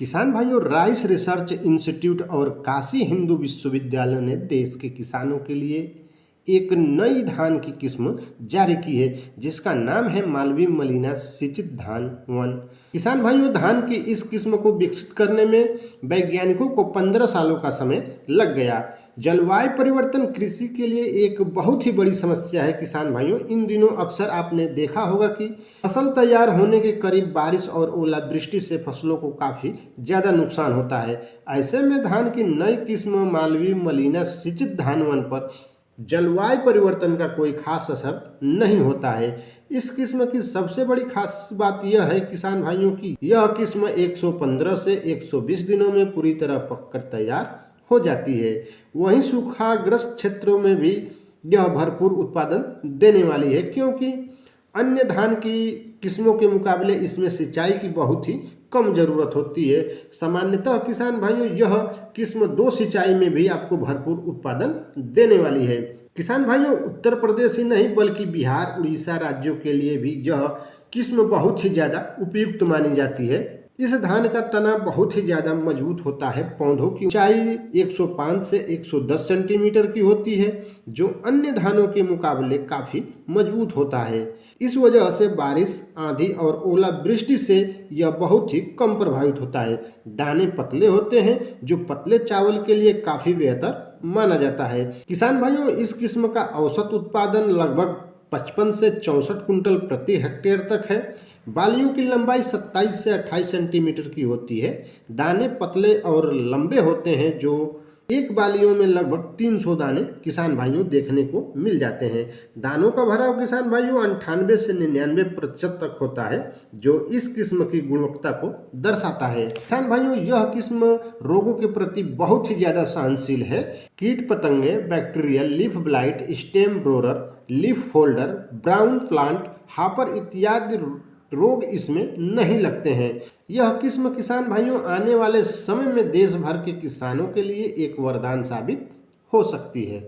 किसान भाइयों, rice research institute और काशी हिंदू विश्वविद्यालय ने देश के किसानों के लिए एक नई धान की किस्म जारी की है जिसका नाम है मालवी मलिना सिंचित धान 1। किसान भाइयों, धान की इस किस्म को विकसित करने में वैज्ञानिकों को 15 सालों का समय लग गया। जलवायु परिवर्तन कृषि के लिए एक बहुत ही बड़ी समस्या है। किसान भाइयों, इन दिनों अक्सर आपने देखा होगा कि फसल तैयार होने के करीब बारिश और ओलावृष्टि से फसलों को काफ़ी ज़्यादा नुकसान होता है। ऐसे में धान की नई किस्म मालवी मलिना सिंचित धान 1 पर जलवायु परिवर्तन का कोई खास असर नहीं होता है। इस किस्म की सबसे बड़ी खास बात यह है किसान भाइयों की यह किस्म 115 से 120 दिनों में पूरी तरह पककर तैयार हो जाती है। वहीं सूखाग्रस्त क्षेत्रों में भी यह भरपूर उत्पादन देने वाली है, क्योंकि अन्य धान की किस्मों के मुकाबले इसमें सिंचाई की बहुत ही कम ज़रूरत होती है। सामान्यतः किसान भाइयों, यह किस्म 2 सिंचाई में भी आपको भरपूर उत्पादन देने वाली है। किसान भाइयों, उत्तर प्रदेश ही नहीं बल्कि बिहार, उड़ीसा राज्यों के लिए भी यह किस्म बहुत ही ज़्यादा उपयुक्त मानी जाती है। इस धान का तना बहुत ही ज़्यादा मजबूत होता है। पौधों की ऊंचाई 105 से 110 सेंटीमीटर की होती है, जो अन्य धानों के मुकाबले काफ़ी मजबूत होता है। इस वजह से बारिश, आंधी और ओलावृष्टि से यह बहुत ही कम प्रभावित होता है। दाने पतले होते हैं, जो पतले चावल के लिए काफ़ी बेहतर माना जाता है। किसान भाइयों, इस किस्म का औसत उत्पादन लगभग 55 से 64 कुंटल प्रति हेक्टेयर तक है। बालियों की लंबाई 27 से 28 सेंटीमीटर की होती है। दाने पतले और लंबे होते हैं, जो एक बालियों में लगभग 300 दाने किसान भाइयों देखने को मिल जाते हैं। दानों का भराव किसान भाइयों 98 से 99% तक होता है, जो इस किस्म की गुणवत्ता को दर्शाता है। किसान भाइयों, यह किस्म रोगों के प्रति बहुत ही ज़्यादा सहनशील है। कीट पतंगे, bacterial, leaf blight, stem borer, leaf folder, brown plant hopper इत्यादि रोग इसमें नहीं लगते हैं। यह किस्म किसान भाइयों आने वाले समय में देश भर के किसानों के लिए एक वरदान साबित हो सकती है।